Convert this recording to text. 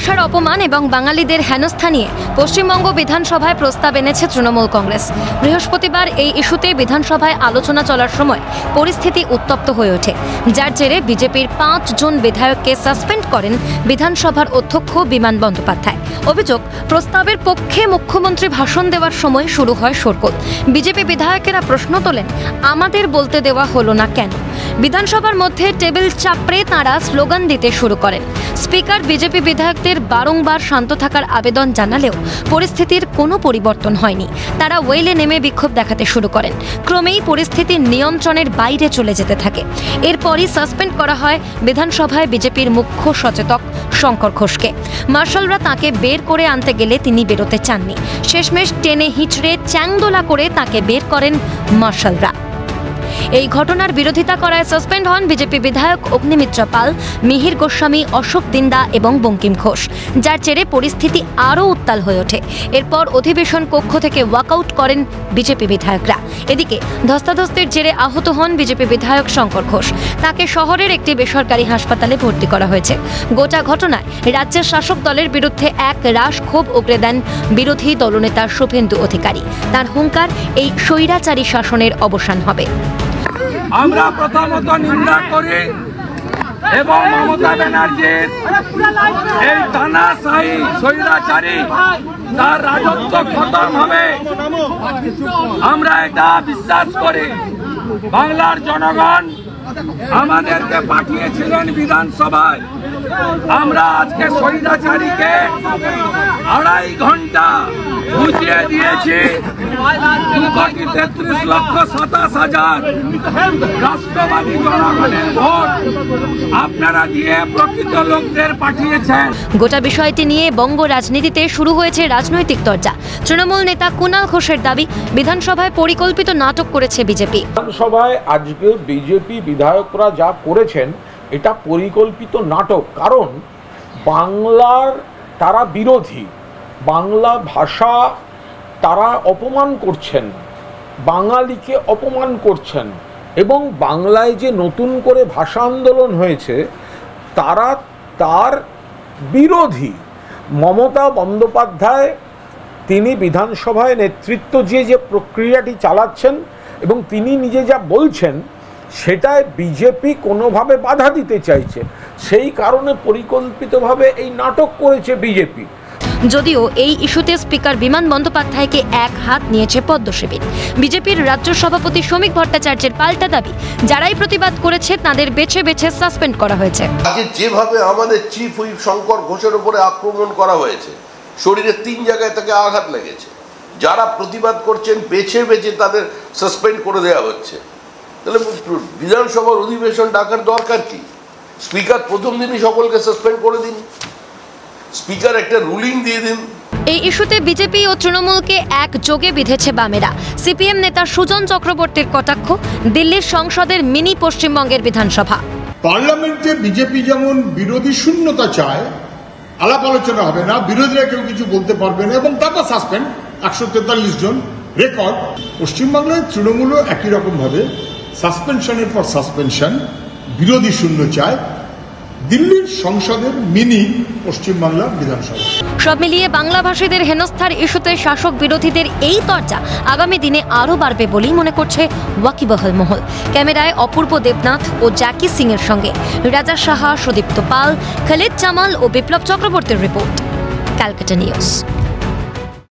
ভাষার অপমান এবং বাঙালিদের হেনস্থা নিয়ে পশ্চিমবঙ্গ বিধানসভায় প্রস্তাব এনেছে তৃণমূল কংগ্রেস। বৃহস্পতিবার এই ইস্যুতে বিধানসভায় আলোচনা চলার সময় পরিস্থিতি উত্তপ্ত হয়ে ওঠে, যার জেরে বিজেপির 5 জন বিধায়ককে সাসপেন্ড করেন বিধানসভার অধ্যক্ষ বিমান বন্দ্যোপাধ্যায়। অভিযোগ, প্রস্তাবের পক্ষে মুখ্যমন্ত্রী ভাষণ দেওয়ার সময় শুরু হয় শোরগোল। বিজেপি বিধায়কেরা প্রশ্ন তোলেন, আমাদের বলতে দেওয়া হলো না কেন? বিধানসভার মধ্যে টেবিল চাপড়ে তাঁরা স্লোগান দিতে শুরু করেন। স্পিকার বিজেপি বিধায়কদের বারংবার শান্ত থাকার আবেদন জানালেও পরিস্থিতির কোনো পরিবর্তন হয়নি। তারা ওয়েলে নেমে বিক্ষোভ দেখাতে শুরু করেন। ক্রমেই পরিস্থিতি নিয়ন্ত্রণের বাইরে চলে যেতে থাকে। এরপরই সাসপেন্ড করা হয় বিধানসভায় বিজেপির মুখ্য সচেতক শঙ্কর ঘোষকে। মার্শালরা তাকে বের করে আনতে গেলে তিনি বেরোতে চাননি। শেষমেশ টেনে হিঁচড়ে চ্যাংদোলা করে তাকে বের করেন মার্শালরা। এই ঘটনার বিরোধিতা করায় সাসপেন্ড হন বিজেপি বিধায়ক অগ্নিমিত্র পাল, মিহির গোস্বামী, অশোক দিন্দা এবং বঙ্কিম ঘোষ, যার জেরে পরিস্থিতি আরও উত্তাল হয়ে ওঠে। এরপর অধিবেশন কক্ষ থেকে ওয়াকআউট করেন বিজেপি বিধায়করা। এদিকে ধস্তাধস্তির জেরে আহত হন বিজেপি বিধায়ক শঙ্কর ঘোষ। তাকে শহরের একটি বেসরকারি হাসপাতালে ভর্তি করা হয়েছে। গোটা ঘটনায় রাজ্যের শাসক দলের বিরুদ্ধে এক রাশ ক্ষোভ উগরে দেন বিরোধী দলনেতা শুভেন্দু অধিকারী। তার হুঙ্কার, এই স্বৈরাচারী শাসনের অবসান হবে। আমরা প্রথমত নিন্দা করি এবং মমতা ব্যানার্জির এই তানাশাহী স্বৈরাচারী তার রাজত্ব খতম হবে। আমরা এটা বিশ্বাস করি। বাংলার জনগণ আমাদেরকে পাঠিয়েছিলেন বিধানসভায়। আমরা আজকে স্বৈরাচারীকে 2.5 ঘন্টা বুঝিয়ে দিয়েছি। 2,33,27,000 রাষ্ট্রবাদী জনগণের ভোট আপনারা দিয়ে প্রকৃত লোকদের পাঠিয়েছেন। গোটা বিষয়টি নিয়ে বঙ্গ রাজনীতিতে শুরু হয়েছে রাজনৈতিক চর্চা। তৃণমূল নেতা কুণাল ঘোষের দাবি, বিধানসভায় পরিকল্পিত নাটক করেছে বিজেপি। বিধানসভায় আজকে বিজেপি বিধায়করা যা করেছেন এটা পরিকল্পিত নাটক। কারণ বাংলার তারা বিরোধী, বাংলা ভাষা তারা অপমান করছেন, বাঙালিকে অপমান করছেন এবং বাংলায় যে নতুন করে ভাষা আন্দোলন হয়েছে তারা তার বিরোধী। মমতা বন্দ্যোপাধ্যায় তিনি বিধানসভায় নেতৃত্ব যে প্রক্রিয়াটি চালাচ্ছেন এবং তিনি নিজে যা বলছেন সেটায় বিজেপি কোনোভাবে বাধা দিতে চাইছে। সেই কারণে পরিকল্পিতভাবে এই নাটক করেছে বিজেপি। যদিও এই ইস্যুতে স্পিকার বিমান বন্দ্যোপাধ্যায়কে এক হাত নিয়েছে পদ্ম শিবির। বিজেপির রাজ্য সভাপতি শ্রমিক ভট্টাচার্যের পাল্টা দাবি, যারাই প্রতিবাদ করেছে তাদের বেছে বেছে সাসপেন্ড করা হয়েছে। আজকে যেভাবে আমাদের চিফ হুইপ শঙ্কর ঘোষের উপরে আক্রমণ করা হয়েছে, শরীরে 3 জায়গায় তাকে আঘাত লেগেছে, যারা প্রতিবাদ করছেন বেছে বেছে তাদের সাসপেন্ড করে দেওয়া হচ্ছে। তাহলে বিধানসভার অধিবেশন ডাকার দরকার কি? স্পিকার প্রথম দিনই সকলকে সাসপেন্ড করে দিন, স্পিকার একটা রুলিং দিয়ে দিন। এই ইস্যুতে বিজেপি ও তৃণমূলকে একযোগে বিঁধেছে বামেরা। সিপিএম নেতা সুজন চক্রবর্তীর কটাক্ষ, দিল্লির সংসদের মিনি পশ্চিমবঙ্গের বিধানসভা। পার্লামেন্টে বিজেপি যেমন বিরোধী শূন্যতা চায়, আলাপ আলোচনা হবে না, বিরোধীরা কেউ কিছু বলতে পারবে না এবং তারপর সাসপেন্ড 143 জন রেকর্ড। পশ্চিমবাংলায় তৃণমূলও একই রকম ভাবে সাসপেনশনের পর সাসপেনশন, বিরোধী শূন্য চায়। দিল্লির সংসদের মিনি পশ্চিমবাংলা বিধানসভা। সব মিলিয়ে বাংলাভাষীদের হেনস্থার ইস্যুতে শাসক বিরোধীদের এই তরজা আগামী দিনে আরও বাড়বে বলেই মনে করছে ওয়াকিবহাল মহল। ক্যামেরায় অপূর্ব দেবনাথ ও জ্যাকি সিং এর সঙ্গে রাজা সাহা, সুদীপ্ত পাল, খালিদ জামাল ও বিপ্লব চক্রবর্তীর রিপোর্ট, ক্যালকাটা নিউজ।